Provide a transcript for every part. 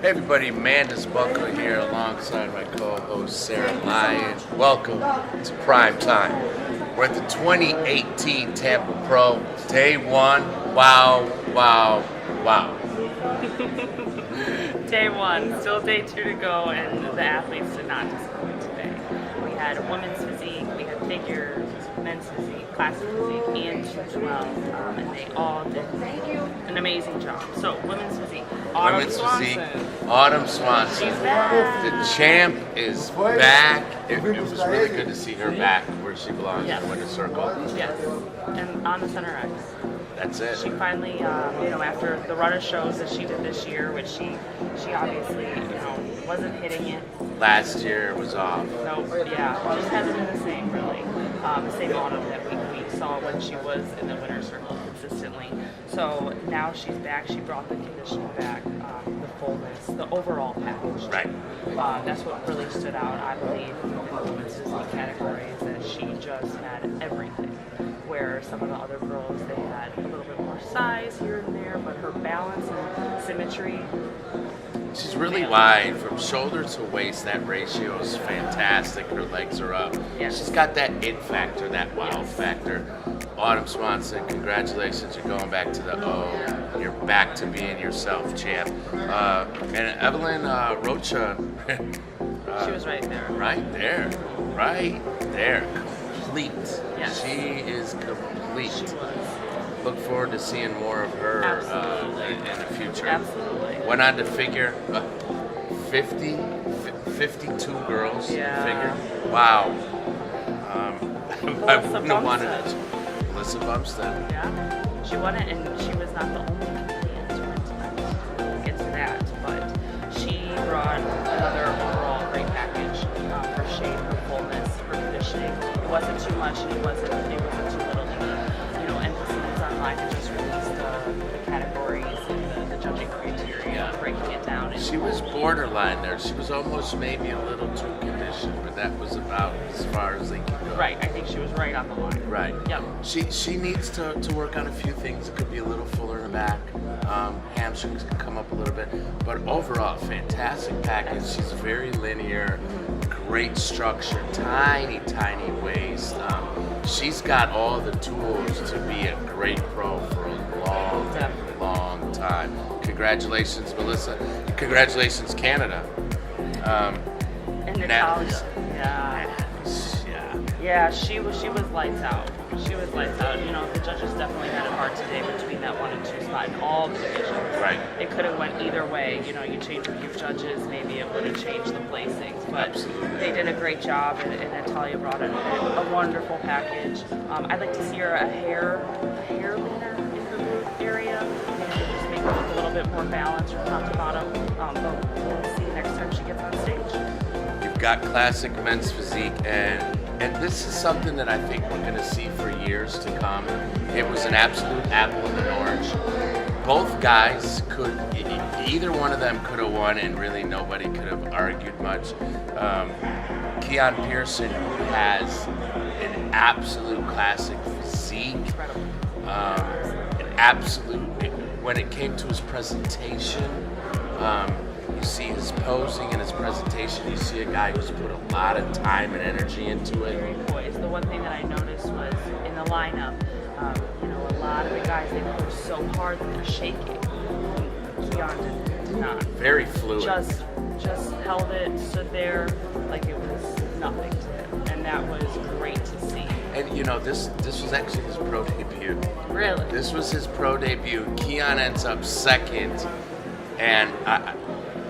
Hey everybody, Mandus Buckler here alongside my co-host Sarah Lyon. Welcome to Primetime. We're at the 2018 Tampa Pro, day one. Wow, wow, wow. Day one, still day two to go, and the athletes did not disappoint today. We had women's physique, we had figure, men's physique, classic physique, and 212, and they all did an amazing job. So, women's physique, Women's physique, Autumn Swanson. She's back. The champ is back. It was really good to see her back where she belongs in the winner's circle. Yes, and on the center X. That's it. She finally, after the run of shows that she did this year, which she obviously, wasn't hitting it. Last year was off. So, just hasn't been the same, really. The same autumn that we saw when she was in the winner's circle consistently. So now she's back. She brought the conditioning back, the fullness, the overall package. Right. That's what really stood out, I believe, in the women's physique category, is that she just had everything. Where some of the other girls, they had a little bit more size here and there, but her balance and symmetry. She's really wide from shoulder to waist. That ratio is fantastic. Her legs are up. Yes. She's got that it factor, that wow factor. Autumn Swanson, congratulations. You're going back to the O. You're back to being yourself, champ. And Evelyn Rocha. She was right there. Right there. Right there. Complete. Yes. She is complete. She was. Look forward to seeing more of her in the future. Absolutely. Went on to figure 52 girls figure. Wow. I wouldn't have wanted it. Melissa Bumstead. Yeah. She won it, and she was not the only complete tonight. We'll get to that, but she brought another overall great package. Her shape, her fullness, her conditioning. It wasn't too much, and it wasn't too little. Emphasis on line to just release the categories and the judging criteria, breaking it down. She was borderline there. She was almost maybe a little too conditioned, but that was about as far as they could go. Right, I think she was right on the line. Right. Yep. She needs to work on a few things. It could be a little fuller in the back. Hamstrings could come up a little bit. But overall, fantastic package. She's very linear, great structure, tiny waist. She's got all the tools to be a great pro for a long time. Congratulations, Melissa. Congratulations, Canada. And Natalia. Yeah, she was lights out. She was lights out. The judges definitely had it hard today between that 1 and 2 spot in all the divisions. Right. It could have went either way. You change a few judges, maybe it would have changed the placings. But they did a great job, and Natalia brought in a wonderful package. I'd like to see her a hair leaner in her glute area, just make her look a little bit more balanced from top to bottom. But we'll see next time she gets on stage. You've got classic men's physique, and this is something that I think we're going to see for years to come. It was an absolute apple and an orange. Both guys either one of them could have won, and really nobody could have argued much. Keon Pearson, who has an absolute classic physique, when it came to his presentation, you see his posing and his presentation. You see a guy who's put a lot of time and energy into it. Very poised. The one thing that I noticed was in the lineup, a lot of the guys, they pushed so hard that they're shaking. Keon did not. Very fluid. Just held it, stood there like it was nothing to him, and that was great to see. And this was actually his pro debut. Really? This was his pro debut. Keon ends up second, and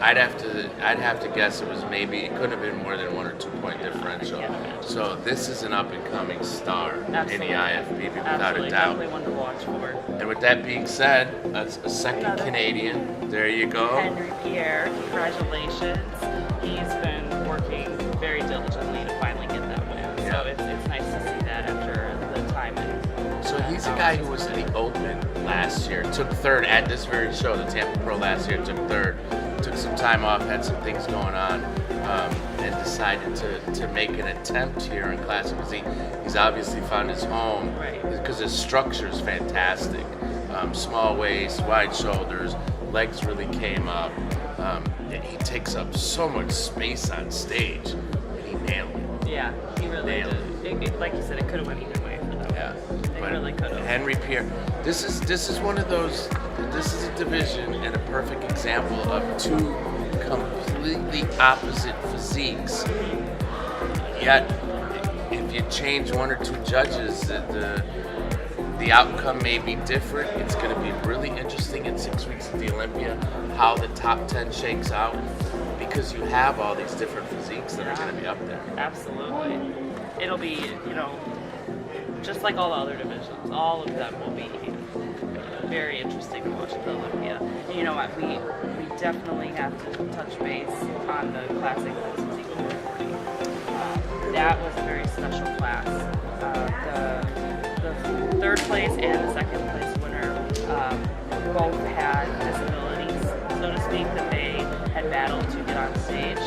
I'd have to guess it couldn't have been more than 1 or 2 point differential. So this is an up and coming star in the IFBB without a doubt. Definitely one to watch for. And with that being said, a second Canadian. There you go. Henry Pierre, congratulations. He's been working very diligently to finally get that win. So it's nice to see that after the time. So he's a guy who was in the Open last year, took third at this very show, the Tampa Pro last year, took third. Took some time off, had some things going on, and decided to make an attempt here in Classic Physique. He's obviously found his home because his structure is fantastic. Small waist, wide shoulders, legs really came up. he takes up so much space on stage, and he nailed it. Yeah, he really did. Like you said, it could have went either way for them. Yeah, It really could have. Henry Pierre, this is one of those. This is a division and a perfect example of two completely opposite physiques. Yet, if you change one or two judges, the outcome may be different. It's going to be really interesting in 6 weeks at the Olympia how the top 10 shakes out, because you have all these different physiques that are going to be up there. Absolutely. It'll be, just like all the other divisions, all of them will be very interesting to watch at the Olympia. And you know what? We definitely have to touch base on the classic men's physique 440. That was a very special class. The third place and the second place winner both had disabilities, so to speak, that they had battled to get on stage.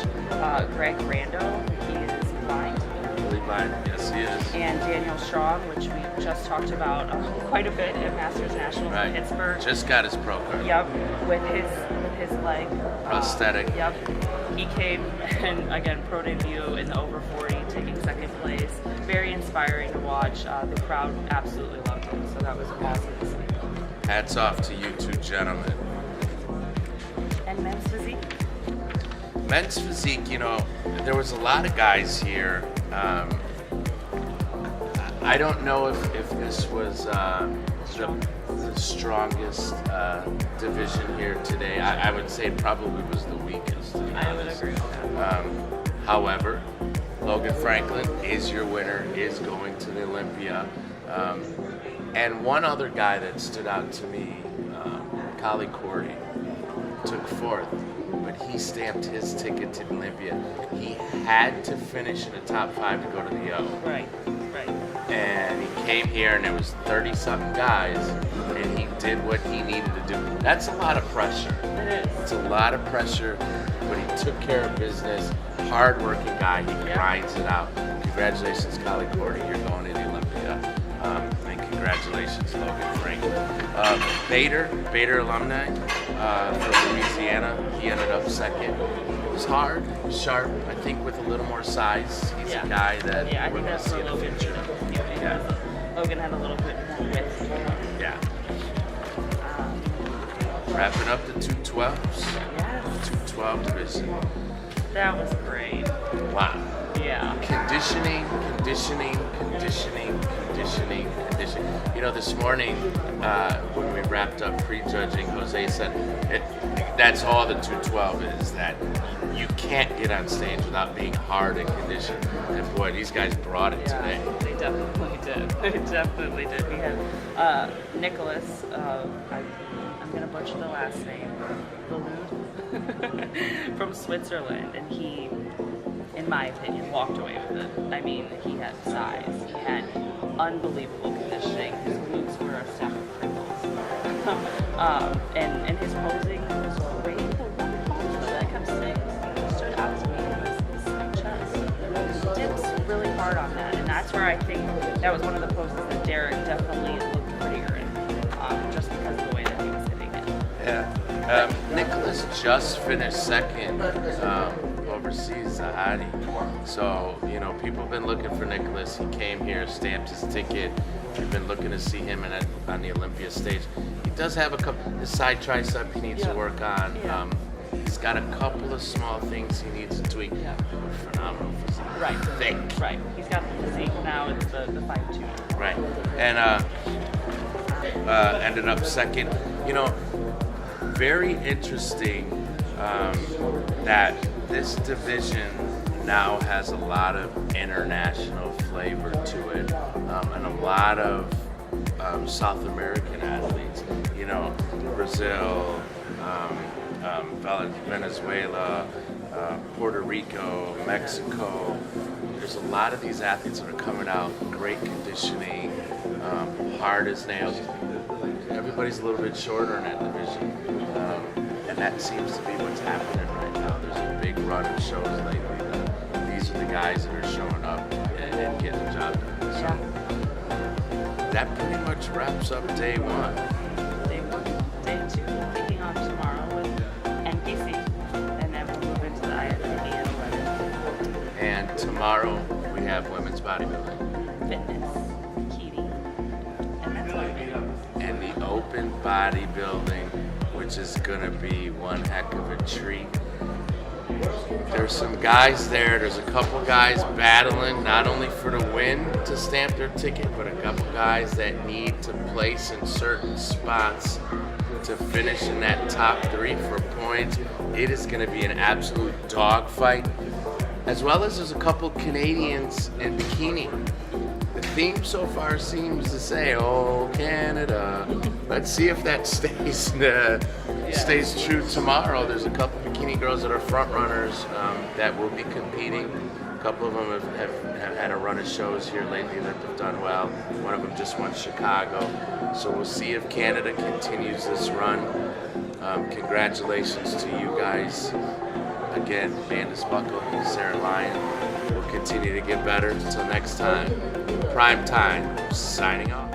Greg Rando, he is blind. Really blind, yes he is. And Daniel Strong, which we just talked about quite a bit at Masters Nationals in Pittsburgh. Just got his pro card. Yep, with his leg. Prosthetic. Yep. He came and again pro debut in the over 40, taking second place. Very inspiring to watch. The crowd absolutely loved him, so that was awesome to see. Hats off to you two gentlemen. And men's physique? Men's physique, there was a lot of guys here. I don't know if this was the strongest division here today. I would say it probably was the weakest. I would agree with that. However, Logan Franklin is your winner, is going to the Olympia. And one other guy that stood out to me, Kali Corey, took fourth, but he stamped his ticket to the Olympia. He had to finish in the top 5 to go to the O. Right. And he came here, and there was 30-something guys, and he did what he needed to do. That's a lot of pressure. It is. It's a lot of pressure, but he took care of business. Hard-working guy. He grinds it out. Congratulations, Kali Cordy. You're going to the Olympia. And congratulations, Logan Franklin. Bader alumni from Louisiana. He ended up second. It was hard, sharp. I think with a little more size, he's a guy that I we're think going to that's see where in the Logan future. should have. Yeah. Logan had a little bit more width. Yeah. Wrapping up the 212s. Yes. 212 division. That was great. Wow. Yeah. Conditioning. This morning when we wrapped up prejudging, Jose said that's all the 212 is, that you can't get on stage without being hard and conditioned. And boy, these guys brought it today. They definitely did. They definitely did. We had Nicholas, I'm going to butcher the last name, Balud, from Switzerland, and he, in my opinion, walked away with it. I mean, he had size, he had unbelievable conditioning, his glutes were a stack of cripples, and his posing was great. The one pose that I kept saying stood out to me was his side chest. He dips really hard on that, and that's where I think that was one of the poses that Derek definitely looked prettier in, just because of the way that he was hitting it. Yeah. Nicholas just finished second overseas, Zahadi. So, people have been looking for Nicholas. He came here, stamped his ticket. We've been looking to see him on the Olympia stage. He does have his side tricep he needs to work on. Yeah. He's got a couple of small things he needs to tweak. Phenomenal physique. Right. Thick. Right. He's got the physique now. It's the fine-tuning. Right. And ended up second. Very interesting that this division now has a lot of international flavor to it, and a lot of South American athletes. Brazil, Venezuela, Puerto Rico, Mexico. There's a lot of these athletes that are coming out, great conditioning, hard as nails. Everybody's a little bit shorter in that division, and that seems to be what's happening right now. There's a big run of shows lately. These are the guys that are showing up and getting the job done. So that pretty much wraps up day 1. Day 1. Day 2, kicking off tomorrow with NPC, and then tomorrow we have women's bodybuilding. Fitness, Kitty, and that's what it is. And the open bodybuilding, which is gonna be one heck of a treat. There's some guys there. There's a couple guys battling not only for the win to stamp their ticket, but a couple guys that need to place in certain spots to finish in that top 3 for points. It is going to be an absolute dogfight, as well as there's a couple Canadians in bikini. The theme so far seems to say, "Oh, Canada." Let's see if that stays true tomorrow. There's a couple bikini girls that are front runners that will be competing. A couple of them have had a run of shows here lately that have done well. One of them just won Chicago. So we'll see if Canada continues this run. Congratulations to you guys. Again, Mandus Buckle, Sarah Lyon. We'll continue to get better. Until next time, Primetime, signing off.